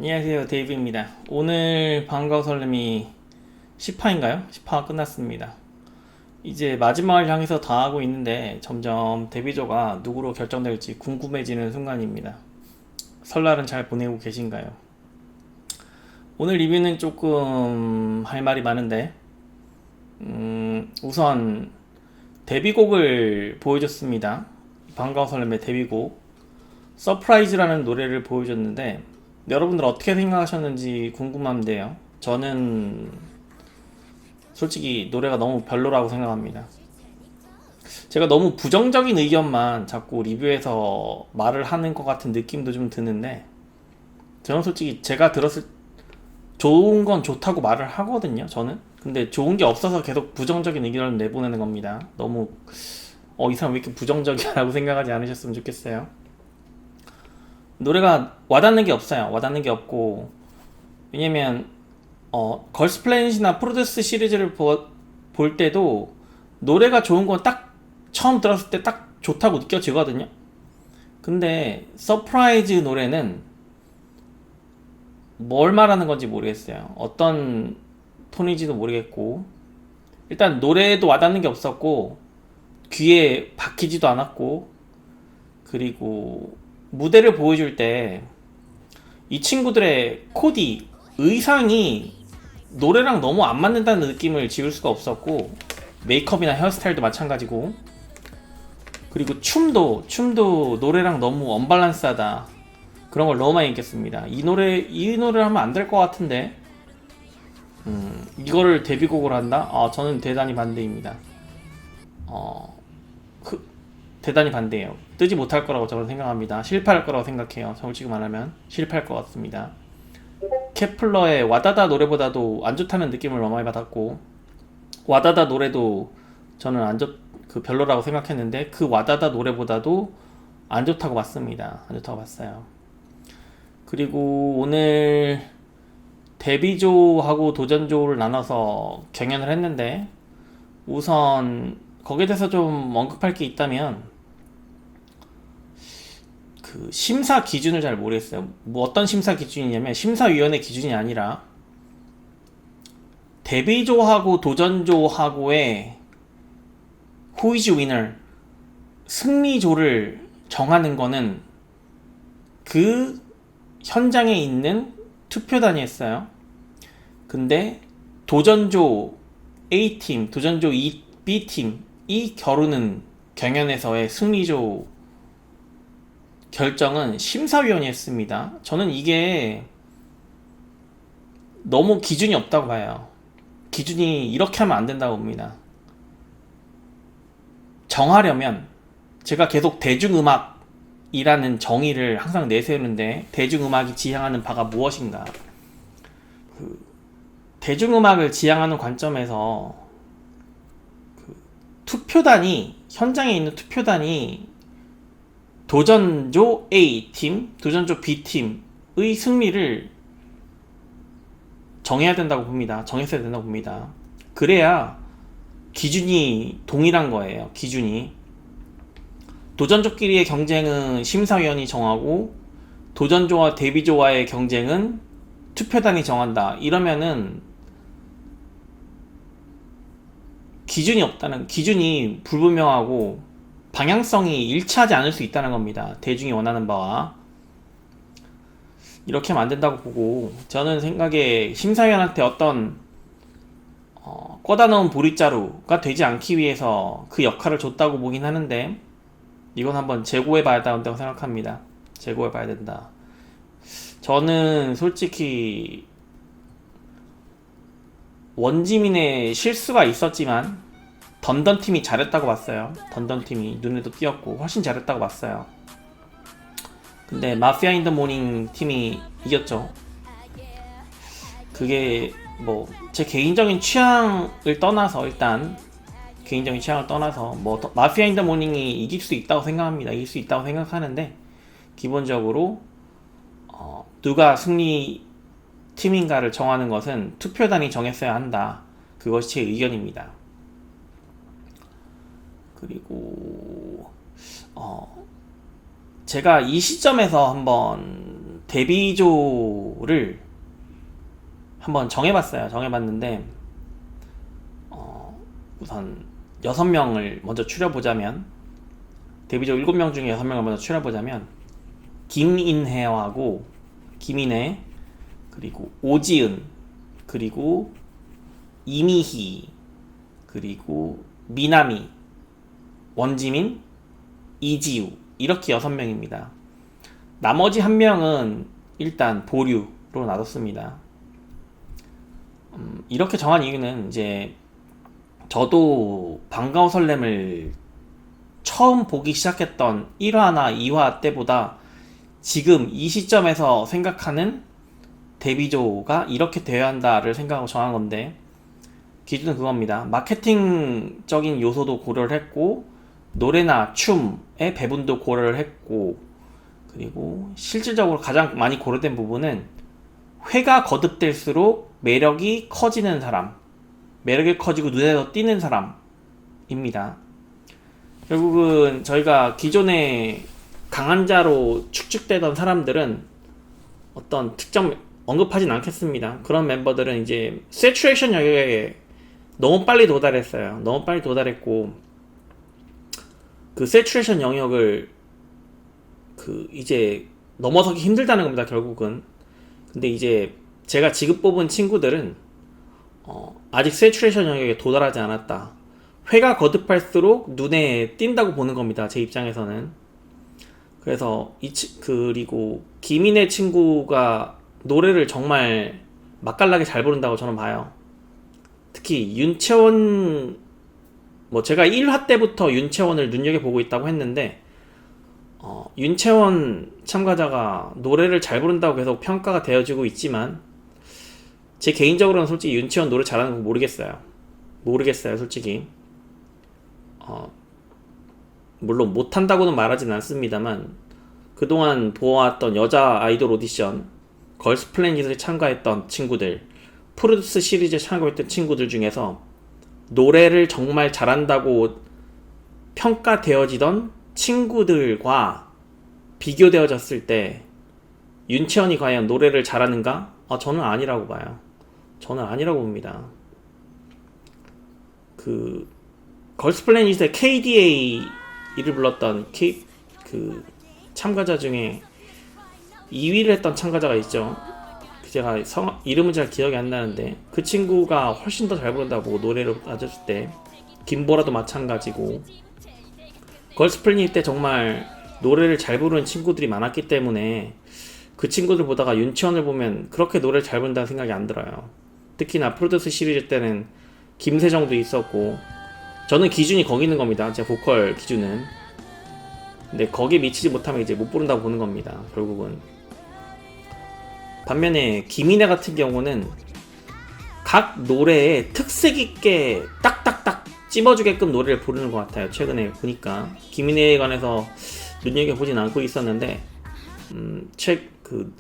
안녕하세요, 데이브입니다. 오늘 반가워 설렘이 10화인가요? 10화가 끝났습니다. 이제 마지막을 향해서 다하고 있는데 점점 데뷔조가 누구로 결정될지 궁금해지는 순간입니다. 설날은 잘 보내고 계신가요? 오늘 리뷰는 조금 할 말이 많은데 우선 데뷔곡을 보여줬습니다. 반가워 설렘의 데뷔곡 서프라이즈라는 노래를 보여줬는데 여러분들 어떻게 생각하셨는지 궁금한데요. 저는 솔직히 노래가 너무 별로라고 생각합니다. 제가 너무 부정적인 의견만 자꾸 리뷰에서 말을 하는 것 같은 느낌도 좀 드는데 저는 솔직히 제가 들었을 좋은 건 좋다고 말을 하거든요. 저는 근데 좋은 게 없어서 계속 부정적인 의견을 내보내는 겁니다. 너무 이 사람 왜 이렇게 부정적이야 라고 생각하지 않으셨으면 좋겠어요. 노래가 와닿는 게 없어요. 와닿는 게 없고 왜냐면 걸스 플래닛이나 프로듀스 시리즈를 볼 때도 노래가 좋은 건 딱 처음 들었을 때 딱 좋다고 느껴지거든요. 근데 서프라이즈 노래는 뭘 말하는 건지 모르겠어요. 어떤 톤인지도 모르겠고 일단 노래도 와닿는 게 없었고 귀에 박히지도 않았고 그리고 무대를 보여줄 때 이 친구들의 코디, 의상이 노래랑 너무 안 맞는다는 느낌을 지울 수가 없었고 메이크업이나 헤어스타일도 마찬가지고 그리고 춤도 노래랑 너무 언밸런스하다 그런 걸 너무 많이 느꼈습니다. 이 노래를 하면 안 될 것 같은데 이거를 데뷔곡으로 한다? 저는 대단히 반대입니다. 대단히 반대해요. 뜨지 못할 거라고 저는 생각합니다. 실패할 거라고 생각해요. 솔직히 말하면 실패할 것 같습니다. 케플러의 와다다 노래보다도 안 좋다는 느낌을 너무 많이 받았고 와다다 노래도 저는 별로라고 생각했는데 그 와다다 노래보다도 안 좋다고 봤습니다. 안 좋다고 봤어요. 그리고 오늘 데뷔조하고 도전조를 나눠서 경연을 했는데 우선 거기에 대해서 좀 언급할 게 있다면 그 심사 기준을 잘 모르겠어요. 뭐 어떤 심사 기준이냐면 심사위원회 기준이 아니라 데뷔조하고 도전조하고의 Who is winner 승리조를 정하는 거는 그 현장에 있는 투표단이었어요. 근데 도전조 A팀, 도전조 B팀이 겨루는 경연에서의 승리조 결정은 심사위원이 했습니다. 저는 이게 너무 기준이 없다고 봐요. 기준이 이렇게 하면 안 된다고 봅니다. 정하려면 제가 계속 대중음악이라는 정의를 항상 내세우는데 대중음악이 지향하는 바가 무엇인가? 대중음악을 지향하는 관점에서 현장에 있는 투표단이 도전조 A팀, 도전조 B팀의 승리를 정해야 된다고 봅니다. 정했어야 된다고 봅니다. 그래야 기준이 동일한 거예요. 기준이. 도전조끼리의 경쟁은 심사위원이 정하고 도전조와 데뷔조와의 경쟁은 투표단이 정한다. 이러면은 기준이 불분명하고 방향성이 일치하지 않을 수 있다는 겁니다. 대중이 원하는 바와. 이렇게 하면 안 된다고 보고 저는 생각에 심사위원한테 어떤 꺼다 놓은 보릿자루가 되지 않기 위해서 그 역할을 줬다고 보긴 하는데 이건 한번 재고해 봐야 된다고 생각합니다. 재고해 봐야 된다. 저는 솔직히 원지민의 실수가 있었지만 던던팀이 잘했다고 봤어요. 던던팀이 눈에도 띄었고 훨씬 잘했다고 봤어요. 근데 마피아 인 더 모닝 팀이 이겼죠. 그게 뭐 제 개인적인 취향을 떠나서 마피아 인 더 모닝이 이길 수 있다고 생각합니다. 이길 수 있다고 생각하는데 기본적으로 누가 승리 팀인가를 정하는 것은 투표단이 정했어야 한다. 그것이 제 의견입니다. 그리고 제가 이 시점에서 한번 데뷔조를 한번 정해봤어요. 정해봤는데 우선 6명을 먼저 추려보자면, 데뷔조 7명 중에 6명을 먼저 추려보자면, 김인혜하고 김인혜, 그리고 오지은, 그리고 이미희, 그리고 미나미, 원지민, 이지우, 이렇게 6명입니다. 나머지 1명은 일단 보류로 놔뒀습니다. 이렇게 정한 이유는 이제 저도 반가워 설렘을 처음 보기 시작했던 1화나 2화 때보다 지금 이 시점에서 생각하는 데뷔조가 이렇게 되어야 한다를 생각하고 정한 건데, 기준은 그겁니다. 마케팅적인 요소도 고려를 했고, 노래나 춤의 배분도 고려를 했고, 그리고 실질적으로 가장 많이 고려된 부분은 회가 거듭될수록 매력이 커지는 사람, 매력이 커지고 눈에 더 띄는 사람입니다. 결국은 저희가 기존에 강한 자로 축축되던 사람들은 어떤 특정 언급하진 않겠습니다. 그런 멤버들은 이제 세츄레이션 영역에 너무 빨리 도달했어요. 너무 빨리 도달했고, 그 세츄레이션 영역을 이제 넘어서기 힘들다는 겁니다, 결국은. 근데 이제 제가 지금 뽑은 친구들은 아직 세츄레이션 영역에 도달하지 않았다. 회가 거듭할수록 눈에 띈다고 보는 겁니다, 제 입장에서는. 그래서 그리고 김인혜 친구가 노래를 정말 맛깔나게 잘 부른다고 저는 봐요. 특히 윤채원, 제가 1화 때부터 윤채원을 눈여겨보고 있다고 했는데, 윤채원 참가자가 노래를 잘 부른다고 계속 평가가 되어지고 있지만, 제 개인적으로는 솔직히 윤채원 노래 잘하는 거 모르겠어요, 솔직히. 물론 못한다고는 말하진 않습니다만, 그동안 보아왔던 여자 아이돌 오디션, 걸스 플래닛에 참가했던 친구들, 프로듀스 시리즈에 참가했던 친구들 중에서 노래를 정말 잘한다고 평가되어지던 친구들과 비교되어졌을 때 윤채원이 과연 노래를 잘하는가? 저는 아니라고 봐요. 저는 아니라고 봅니다. 걸스 플래닛의 KDA를 불렀던 참가자 중에 2위를 했던 참가자가 있죠. 제가 이름은 잘 기억이 안 나는데, 그 친구가 훨씬 더 잘 부른다고 노래를 따졌을 때, 김보라도 마찬가지고, 걸스 플래닛 때 정말 노래를 잘 부르는 친구들이 많았기 때문에 그 친구들 보다가 윤치원을 보면 그렇게 노래를 잘 부른다는 생각이 안 들어요. 특히나 프로듀스 시리즈 때는 김세정도 있었고, 저는 기준이 거기 있는 겁니다, 제 보컬 기준은. 근데 거기에 미치지 못하면 이제 못 부른다고 보는 겁니다, 결국은. 반면에 김인혜 같은 경우는 각 노래에 특색 있게 딱딱딱 찝어주게끔 노래를 부르는 것 같아요. 최근에 보니까 김인혜에 관해서 눈여겨보진 않고 있었는데,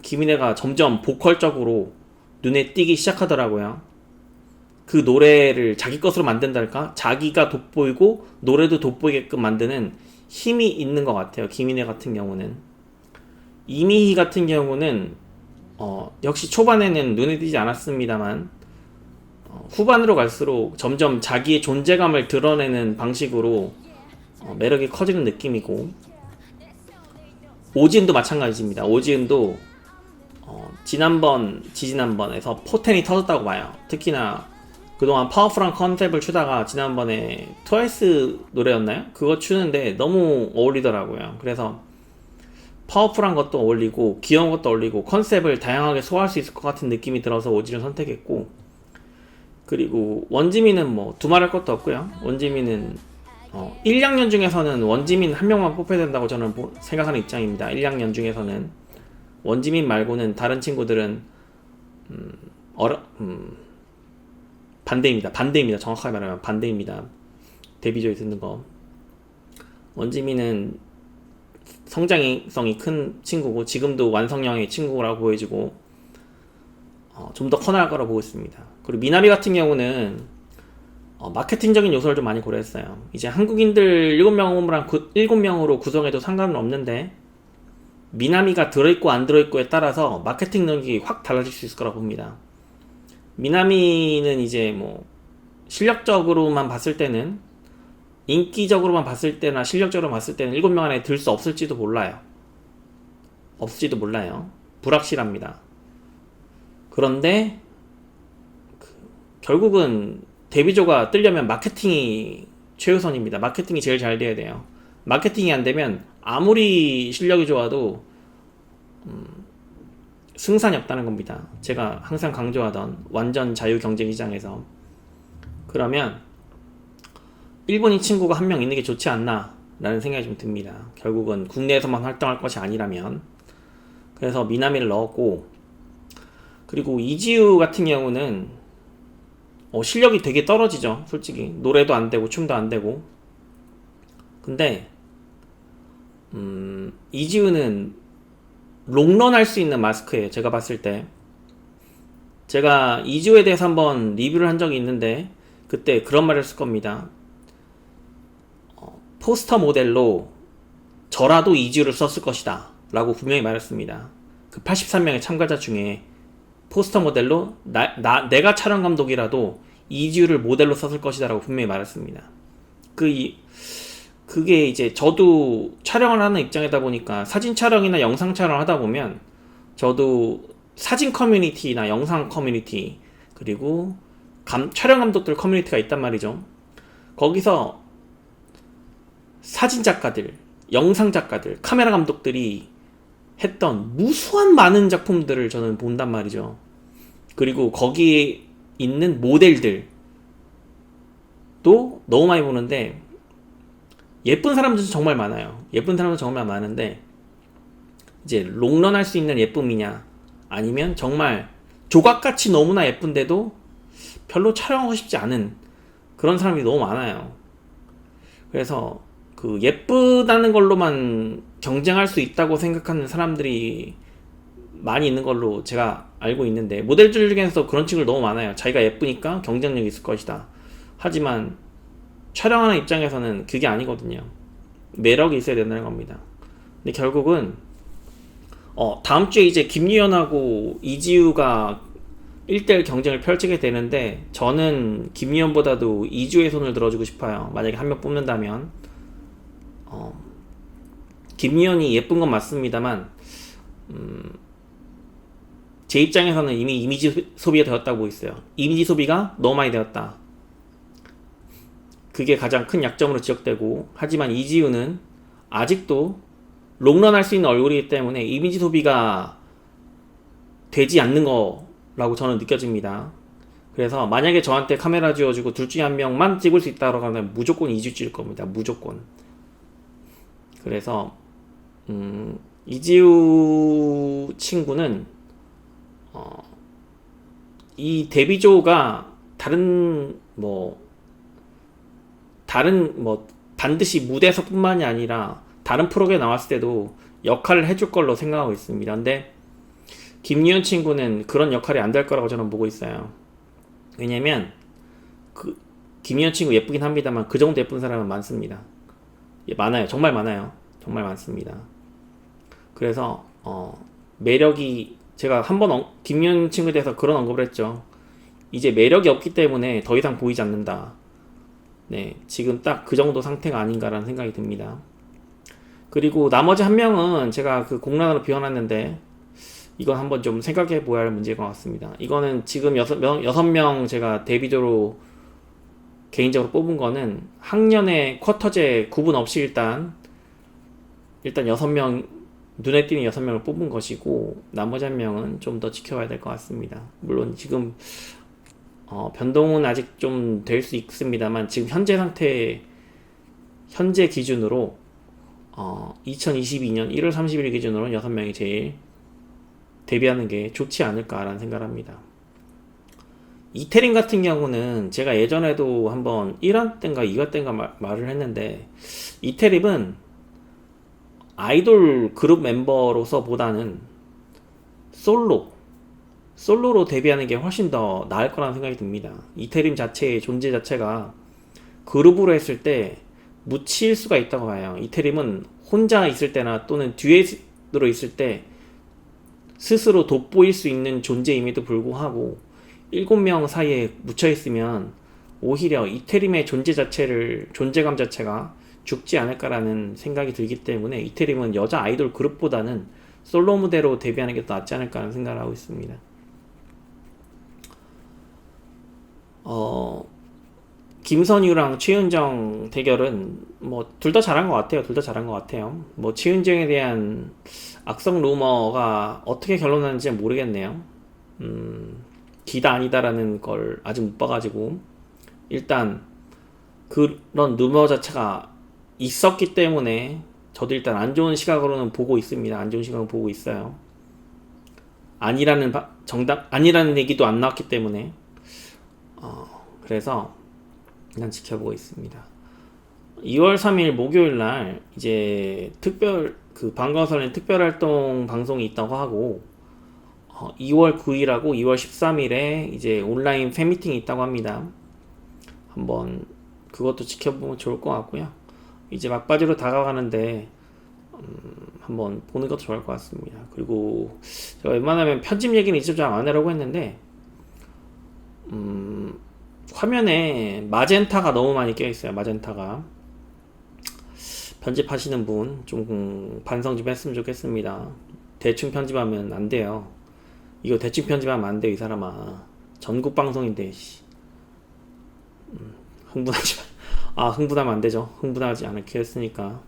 김인혜가 점점 보컬적으로 눈에 띄기 시작하더라고요. 그 노래를 자기 것으로 만든달까? 자기가 돋보이고 노래도 돋보이게끔 만드는 힘이 있는 것 같아요, 김인혜 같은 경우는. 이미희 같은 경우는 역시 초반에는 눈에 띄지 않았습니다만, 후반으로 갈수록 점점 자기의 존재감을 드러내는 방식으로 매력이 커지는 느낌이고, 오지은도 마찬가지입니다. 오지은도 지지난번에서 포텐이 터졌다고 봐요. 특히나 그동안 파워풀한 컨셉을 추다가 지난번에 트와이스 노래였나요? 그거 추는데 너무 어울리더라고요. 그래서 파워풀한 것도 어울리고 귀여운 것도 어울리고 컨셉을 다양하게 소화할 수 있을 것 같은 느낌이 들어서 오지를 선택했고, 그리고 원지민은 두말할 것도 없고요. 원지민은 1학년 중에서는 원지민 한 명만 뽑혀야 된다고 저는 생각하는 입장입니다. 1학년 중에서는 원지민 말고는 다른 친구들은 반대입니다. 정확하게 말하면 반대입니다. 데뷔조에 듣는 거. 원지민은 성장성이 큰 친구고, 지금도 완성형의 친구라고 보여지고, 좀 더 커나갈 거라고 보고 있습니다. 그리고 미나미 같은 경우는 마케팅적인 요소를 좀 많이 고려했어요. 이제 한국인들 7명으로 구성해도 상관은 없는데, 미나미가 들어있고 안 들어있고에 따라서 마케팅 능력이 확 달라질 수 있을 거라고 봅니다. 미나미는 이제 뭐 실력적으로만 봤을 때는, 인기적으로만 봤을 때나 실력적으로 봤을 때는 7명 안에 들 수 없을지도 몰라요. 불확실합니다. 그런데 결국은 데뷔조가 뜨려면 마케팅이 최우선입니다. 마케팅이 제일 잘 돼야 돼요. 마케팅이 안 되면 아무리 실력이 좋아도 승산이 없다는 겁니다. 제가 항상 강조하던 완전 자유 경쟁 시장에서. 그러면 일본인 친구가 한 명 있는 게 좋지 않나 라는 생각이 좀 듭니다. 결국은 국내에서만 활동할 것이 아니라면. 그래서 미나미를 넣었고, 그리고 이지우 같은 경우는 실력이 되게 떨어지죠. 솔직히 노래도 안 되고 춤도 안 되고. 근데 이지우는 롱런 할 수 있는 마스크예요. 제가 봤을 때. 제가 이지우에 대해서 한번 리뷰를 한 적이 있는데 그때 그런 말을 했을 겁니다. 포스터 모델로 저라도 이지우를 썼을 것이다 라고 분명히 말했습니다. 그 83명의 참가자 중에 포스터 모델로 내가 촬영 감독이라도 이지우를 모델로 썼을 것이다 라고 분명히 말했습니다. 그게 이제 저도 촬영을 하는 입장이다 보니까, 사진 촬영이나 영상 촬영을 하다 보면 저도 사진 커뮤니티나 영상 커뮤니티, 그리고 촬영 감독들 커뮤니티가 있단 말이죠. 거기서 사진 작가들, 영상 작가들, 카메라 감독들이 했던 무수한 많은 작품들을 저는 본단 말이죠. 그리고 거기에 있는 모델들도 너무 많이 보는데, 예쁜 사람들도 정말 많아요. 예쁜 사람도 정말 많은데, 이제 롱런 할 수 있는 예쁨이냐, 아니면 정말 조각같이 너무나 예쁜데도 별로 촬영하고 싶지 않은 그런 사람이 너무 많아요. 그래서 그 예쁘다는 걸로만 경쟁할 수 있다고 생각하는 사람들이 많이 있는 걸로 제가 알고 있는데, 모델들 중에서 그런 친구들 너무 많아요. 자기가 예쁘니까 경쟁력이 있을 것이다. 하지만 촬영하는 입장에서는 그게 아니거든요. 매력이 있어야 된다는 겁니다. 근데 결국은 다음 주에 이제 김유연하고 이지우가 1대1 경쟁을 펼치게 되는데, 저는 김유연보다도 이지우의 손을 들어주고 싶어요. 만약에 한 명 뽑는다면. 김유연이 예쁜 건 맞습니다만 제 입장에서는 이미 이미지 소비가 되었다고 보고 있어요. 이미지 소비가 너무 많이 되었다. 그게 가장 큰 약점으로 지적되고, 하지만 이지우는 아직도 롱런 할 수 있는 얼굴이기 때문에 이미지 소비가 되지 않는 거라고 저는 느껴집니다. 그래서 만약에 저한테 카메라 쥐어주고 둘 중에 한 명만 찍을 수 있다고 하면 무조건 이지우 찍을 겁니다. 무조건. 그래서 이지우 친구는 이 데뷔조가 다른 반드시 무대에서 뿐만이 아니라 다른 프로그램에 나왔을 때도 역할을 해줄 걸로 생각하고 있습니다. 근데 김유연 친구는 그런 역할이 안 될 거라고 저는 보고 있어요. 왜냐면 김유연 친구 예쁘긴 합니다만 그 정도 예쁜 사람은 많습니다. 많아요. 정말 많아요. 정말 많습니다. 그래서 매력이, 제가 한번 김유연 친구에 대해서 그런 언급을 했죠. 이제 매력이 없기 때문에 더 이상 보이지 않는다. 네, 지금 딱 그 정도 상태가 아닌가라는 생각이 듭니다. 그리고 나머지 한 명은 제가 그 공란으로 비워놨는데, 이건 한번 좀 생각해 보아야 할 문제인 것 같습니다. 이거는 지금 6명 제가 데뷔조로 개인적으로 뽑은 거는 학년의 쿼터제 구분 없이 일단 6명, 눈에 띄는 6명을 뽑은 것이고, 나머지 한 명은 좀 더 지켜봐야 될 것 같습니다. 물론 지금 변동은 아직 좀 될 수 있습니다만, 지금 현재 기준으로 2022년 1월 30일 기준으로 6명이 제일 데뷔하는 게 좋지 않을까라는 생각을 합니다. 이태림 같은 경우는 제가 예전에도 한번 1화 때인가 2화 때인가 말을 했는데, 이태림은 아이돌 그룹 멤버로서 보다는 솔로로 데뷔하는 게 훨씬 더 나을 거라는 생각이 듭니다. 이태림 자체의 존재 자체가 그룹으로 했을 때 묻힐 수가 있다고 봐요. 이태림은 혼자 있을 때나 또는 듀엣 방식으로 있을 때 스스로 돋보일 수 있는 존재임에도 불구하고 7명 사이에 묻혀 있으면 오히려 이태림의 존재감 자체가 죽지 않을까라는 생각이 들기 때문에 이태림은 여자 아이돌 그룹보다는 솔로 무대로 데뷔하는 게 더 낫지 않을까 하는 생각을 하고 있습니다. 김선유랑 최윤정 대결은 뭐 둘 다 잘한 것 같아요. 뭐 최윤정에 대한 악성 루머가 어떻게 결론나는지 모르겠네요. 기다 아니다라는 걸 아직 못 봐가지고 일단 그런 루머 자체가 있었기 때문에 저도 일단 안 좋은 시각으로는 보고 있습니다. 안 좋은 시각으로 보고 있어요. 아니라는 얘기도 안 나왔기 때문에 그래서 그냥 지켜보고 있습니다. 2월 3일 목요일 날 이제 방과후설렘 특별활동 방송이 있다고 하고 2월 9일하고 2월 13일에 이제 온라인 팬미팅이 있다고 합니다. 한번 그것도 지켜보면 좋을 것 같고요. 이제 막바지로 다가가는데 한번 보는 것도 좋을 것 같습니다. 그리고 제가 웬만하면 편집 얘기는 이제 좀 안 하려고 했는데 화면에 마젠타가 너무 많이 껴있어요. 마젠타가 편집하시는 분 좀 반성 좀 했으면 좋겠습니다. 대충 편집하면 안 돼요. 이거 대충 편집하면 안 돼요. 이 사람아. 전국 방송인데 흥분하면 안 되죠. 흥분하지 않게 했으니까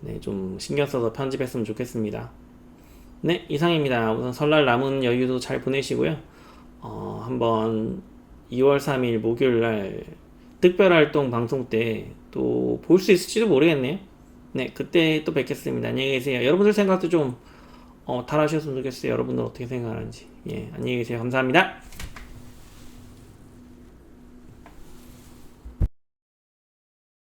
네, 좀 신경 써서 편집했으면 좋겠습니다. 네, 이상입니다. 우선 설날 남은 여유도 잘 보내시고요. 한번 2월 3일 목요일 날 특별활동 방송 때 또 볼 수 있을지도 모르겠네요. 네, 그때 또 뵙겠습니다. 안녕히 계세요. 여러분들 생각도 좀 달아주셨으면 좋겠어요. 여러분들 어떻게 생각하는지. 예, 안녕히 계세요. 감사합니다.